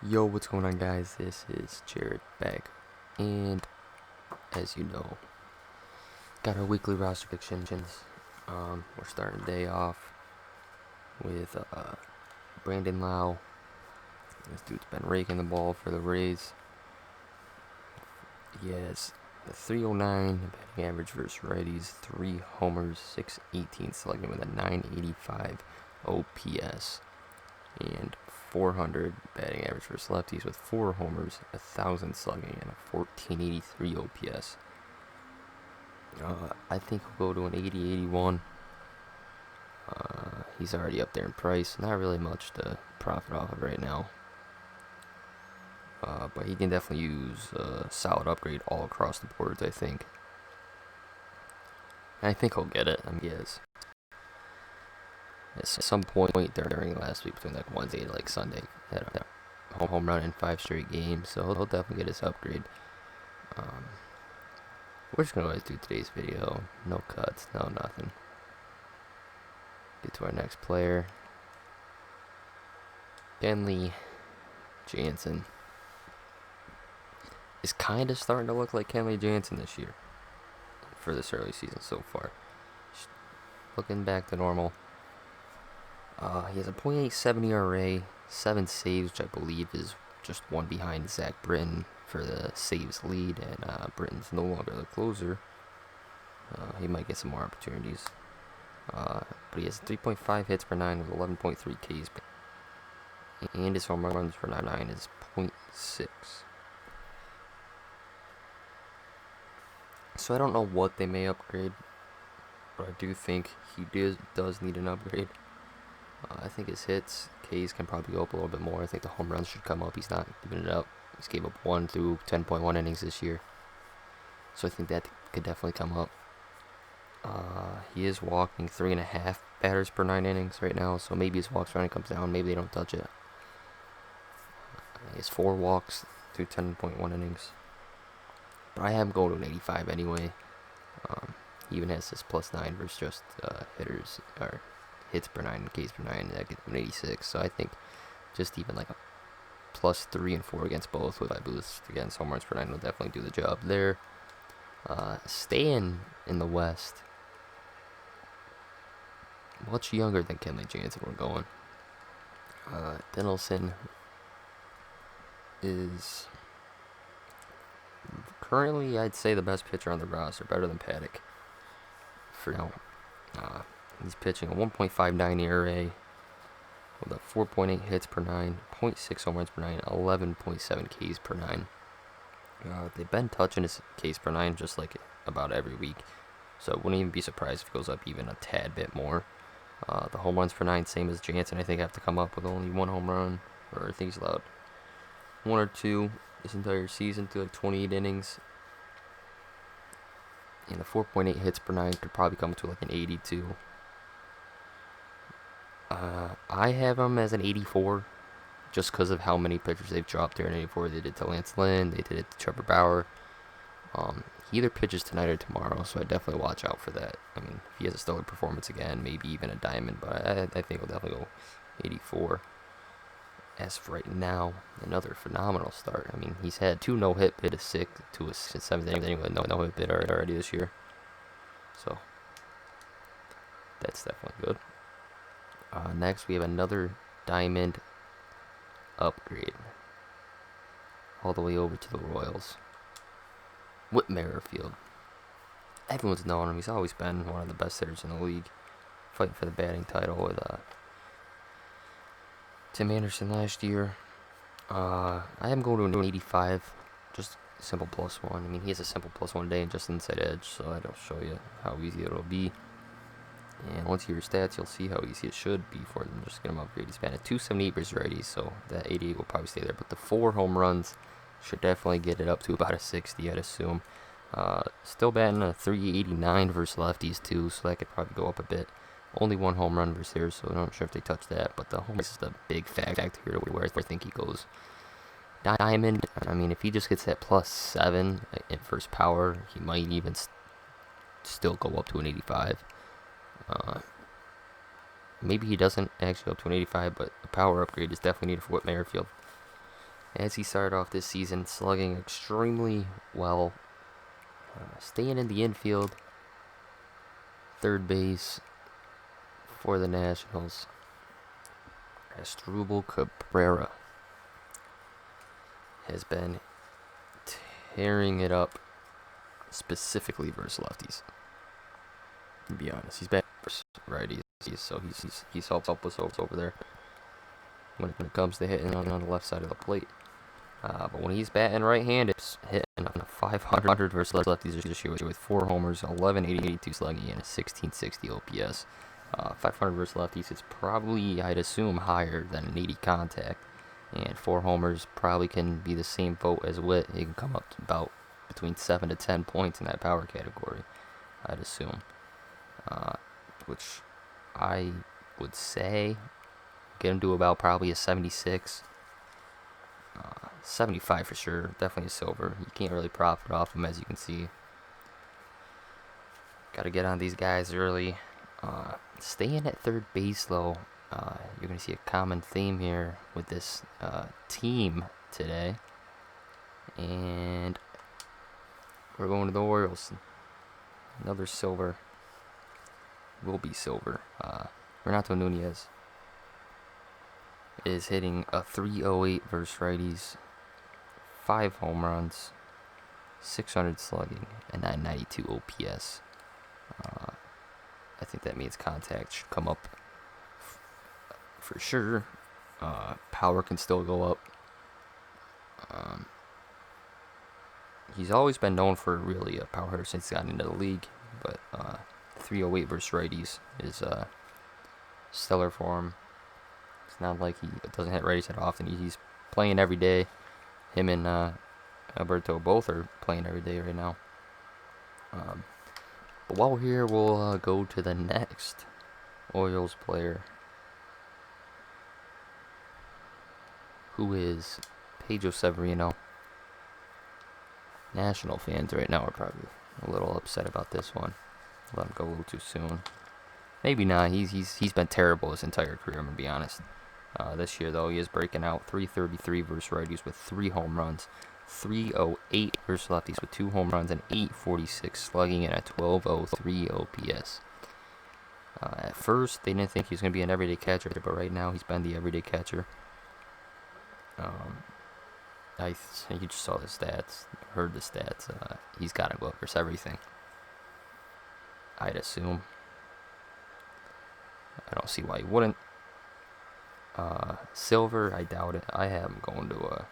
Yo, what's going on, guys? This is Jared back, and as you know, got our weekly roster predictions. We're starting the day off with Brandon Lowe. This dude's been raking the ball for the Rays. He has a 309 batting average versus righties, 3 homers, 618 slugging with a 985 OPS, and 400 batting average versus lefties with 4 homers, 1,000 slugging, and a 1483 OPS. I think he'll go to an 80-81. He's already up there in price. Not really much to profit off of right now. But he can definitely use a solid upgrade all across the boards, I think. And I think he'll get it. I mean, he is. At some point during last week, between like Wednesday and like Sunday, he had a home run in 5 straight games, so he'll definitely get his upgrade. We're just gonna always do today's video. No cuts, no nothing. Get to our next player. KENLEY JANSEN is kind of starting to look like KENLEY JANSEN this year for this early season so far. Looking back to normal. He has a .87 ERA, 7 saves, which I believe is just one behind Zach Britton for the saves lead, and Britton's no longer the closer. He might get some more opportunities. But he has 3.5 hits per 9 with 11.3 Ks per, and his home runs per 9 is .6. So I don't know what they may upgrade, but I do think he does need an upgrade. I think his hits, Ks can probably go up a little bit more. I think the home runs should come up. He's not giving it up. He's gave up 1 through 10.1 innings this year. So I think that could definitely come up. He is walking 3.5 batters per 9 innings right now. So maybe his walks running comes down. Maybe they don't touch it. He has 4 walks through 10.1 innings. But I have him going to an 85 anyway. He even has this +9 versus just hitters or hits per 9 and Ks per 9, that gets him an 86. So I think just even like a +3 and 4 against both with a boost against home runs per 9 will definitely do the job there. Staying in the West, much younger than KENLEY JANSEN we're going. Dinelson is currently, I'd say, the best pitcher on the roster, better than Paddock for now. He's pitching a 1.59 ERA with a 4.8 hits per 9, 0.6 home runs per 9, 11.7 Ks per 9. They've been touching his Ks per 9 just like about every week, so I wouldn't even be surprised if it goes up even a tad bit more. The home runs per 9, same as Jansen, I think have to come up with only 1 home run, or I think he's allowed 1 or 2 this entire season through like 28 innings. And the 4.8 hits per 9 could probably come to like an 82. I have him as an 84, just because of how many pitchers they've dropped there in 84. They did to Lance Lynn, they did it to Trevor Bauer. He either pitches tonight or tomorrow, so I definitely watch out for that. I mean, if he has a stellar performance again, maybe even a diamond, but I think he'll definitely go 84. As for right now, another phenomenal start. I mean, he's had 2 no-hit bid, a 6th to a 7th inning, anyway, no-hit bid already this year. So, that's definitely good. Next, we have another diamond upgrade. All the way over to the Royals. WHIT MERRIFIELD. Everyone's known him. He's always been one of the best hitters in the league. Fighting for the batting title with Tim Anderson last year. I am going to an 85. Just simple +1. I mean, he has a simple +1 today and just inside edge, so I don't show you how easy it'll be. And once you hear his stats, you'll see how easy it should be for them. Just get him upgraded. He's batting at 278 versus righties, so that 88 will probably stay there. But the 4 home runs should definitely get it up to about a 60, I'd assume. Still batting a 389 versus lefties, too, so that could probably go up a bit. Only 1 home run versus here, so I'm not sure if they touch that. But the home run is the big factor here where I think he goes. Diamond, I mean, if he just gets that +7 in first power, he might even still go up to an 85. Maybe he doesn't actually go up to an 85, but the power upgrade is definitely needed for WHIT MERRIFIELD. as he started off this season, slugging extremely well, staying in the infield, third base for the Nationals. Asdrubal Cabrera has been tearing it up, specifically versus lefties. To be honest, he's bad versus righties, so he's helped us over there when it comes to hitting on the left side of the plate. But when he's batting right-handed, it's hitting on a 500 versus lefties this year with 4 homers, 1182 slugging, and a 1660 OPS. 500 versus lefties, it's probably, I'd assume, higher than an 80 contact. And 4 homers probably can be the same vote as WHIT. He can come up to about between 7 to 10 points in that power category, I'd assume. Which I would say get him to about probably a 76. 75 for sure, definitely a silver. You can't really profit off him, as you can see. Got to get on these guys early. Staying at third base, though, you're going to see a common theme here with this team today. And we're going to the Orioles. Another silver. Will be silver. Renato Nunez is hitting a 308 versus righties, 5 home runs, 600 slugging, and 992 OPS. I think that means contact should come up for sure. Power can still go up. He's always been known for really a power hitter since he got into the league, but 308 versus righties is stellar for him. It's not like he doesn't hit righties that often. He's playing every day. Him and Alberto both are playing every day right now. But while we're here, we'll go to the next Orioles player, who is Pedro Severino. National fans right now are probably a little upset about this one. Let him go a little too soon. Maybe not. He's been terrible his entire career, I'm gonna be honest. This year though, he is breaking out. 333 versus righties with 3 home runs, 308 versus lefties with 2 home runs, and 846 slugging, and a 1203 OPS. At first, they didn't think he was gonna be an everyday catcher, but right now he's been the everyday catcher. You just saw the stats, heard the stats. He's got to go up versus everything, I'd assume. I don't see why he wouldn't. Silver, I doubt it. I have him going to a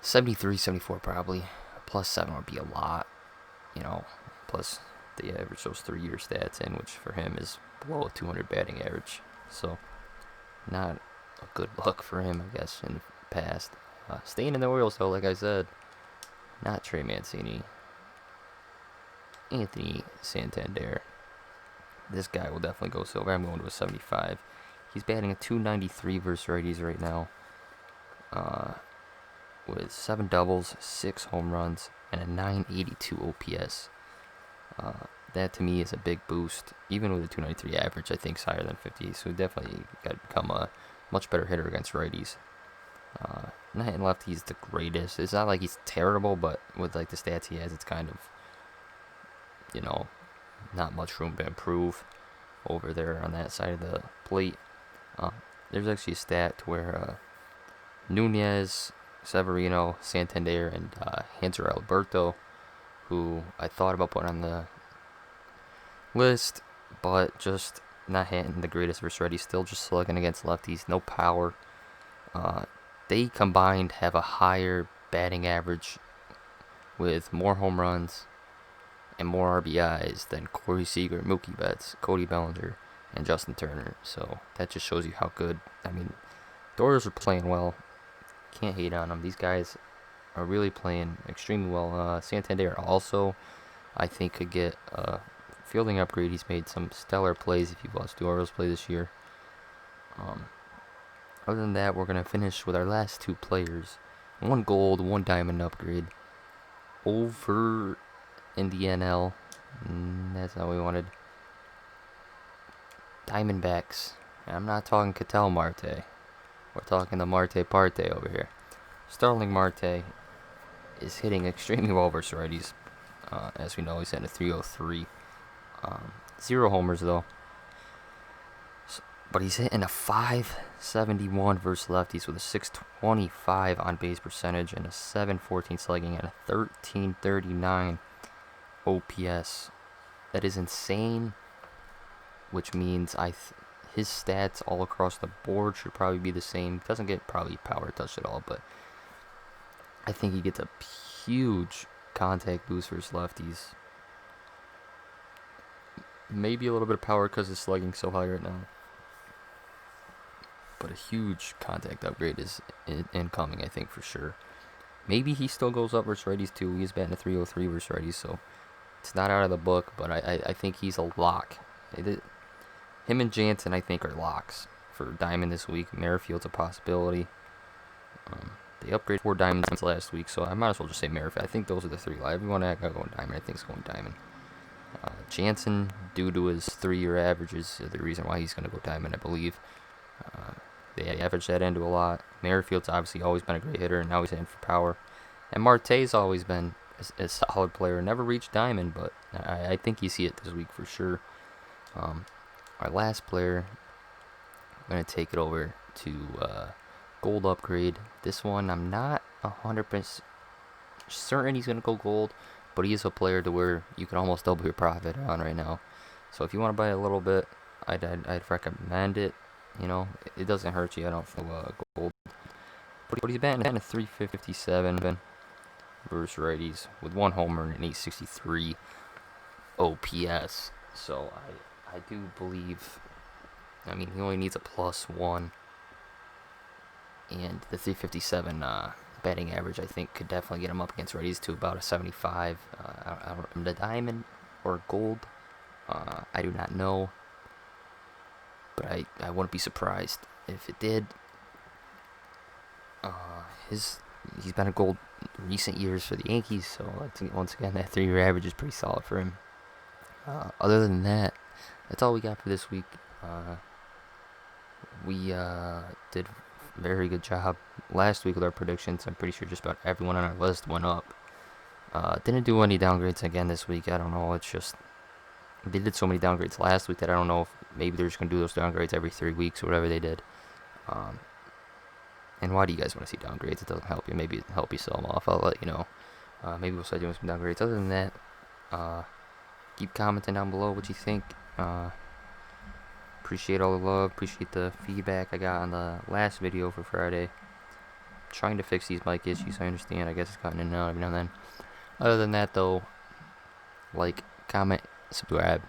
73, 74 probably. Plus 7 would be a lot, you know. Plus they average those 3-year stats in, which for him is below a 200 batting average. So not a good look for him, I guess, in the past. Staying in the Orioles, though, like I said, not Trey Mancini. Anthony Santander. This guy will definitely go silver. I'm going to a 75. He's batting a 293 versus righties right now, with 7 doubles, 6 home runs, and a 982 OPS. That to me is a big boost. Even with a 293 average, I think it's higher than 50. So he definitely got to become a much better hitter against righties. Not hitting lefties the greatest. It's not like he's terrible, but with like the stats he has, it's kind of, you know, not much room to improve over there on that side of the plate. There's actually a stat to where Nunez, Severino, Santander, and Hanser Alberto, who I thought about putting on the list, but just not hitting the greatest versus righties. Still just slugging against lefties, no power. They combined have a higher batting average with more home runs and more RBIs than Corey Seager, Mookie Betts, Cody Bellinger, and Justin Turner. So that just shows you how good. I mean, the Orioles are playing well. Can't hate on them. These guys are really playing extremely well. Santander also, I think, could get a fielding upgrade. He's made some stellar plays if you've watched the Orioles play this year. Other than that, we're going to finish with our last 2 players. 1 gold, 1 diamond upgrade. Over in the NL. That's not what we wanted. Diamondbacks. I'm not talking Ketel Marte. We're talking the Marte Parte over here. Starling Marte is hitting extremely well versus righties. As we know, he's hitting a 303. 0 homers, though. But he's hitting a 571 versus lefties with a 625 on base percentage and a 714 slugging and a 1339 OPS. That is insane, which means his stats all across the board should probably be the same. Doesn't get probably power touch at all, but I think he gets a huge contact boost versus lefties. Maybe a little bit of power because his slugging so high right now. But a huge contact upgrade is incoming, I think, for sure. Maybe he still goes up versus righties, too. He's batting a 303 versus righties, so it's not out of the book, but I think he's a lock. Him and Jansen, I think, are locks for Diamond this week. Merrifield's a possibility. They upgraded 4 Diamonds since last week, so I might as well just say Merrifield. I think those are the 3. Everyone I got going Diamond, I think is going Diamond. Jansen, due to his 3-year averages, is the reason why he's going to go Diamond, I believe. They average that into a lot. Merrifield's obviously always been a great hitter, and now he's hitting for power. And Marte's always been a solid player. Never reached Diamond, but I think you see it this week for sure. Our last player, I'm going to take it over to Gold upgrade. This one, I'm not 100% certain he's going to go Gold, but he is a player to where you can almost double your profit on right now. So if you want to buy a little bit, I'd recommend it. You know, it doesn't hurt you. I don't feel Gold. But he's batting a 357 versus righties with 1 homer and an 863 OPS. So I do believe, I mean, he only needs a +1. And the 357 batting average, I think, could definitely get him up against righties to about a 75. The Diamond or Gold, I do not know. But I wouldn't be surprised if it did. He's been a Gold recent years for the Yankees, so once again, that 3-year average is pretty solid for him. Other than that, that's all we got for this week. We did a very good job last week with our predictions. I'm pretty sure just about everyone on our list went up. Didn't do any downgrades again this week. I don't know. It's just they did so many downgrades last week that I don't know if maybe they're just going to do those downgrades every 3 weeks or whatever they did. And why do you guys want to see downgrades? It doesn't help you. Maybe it'll help you sell them off. I'll let you know. Maybe we'll start doing some downgrades. Other than that, keep commenting down below what you think. Appreciate all the love. Appreciate the feedback I got on the last video for Friday. Trying to fix these mic issues. I understand. I guess it's cutting in and out every now and then. Other than that, though, like, comment, subscribe.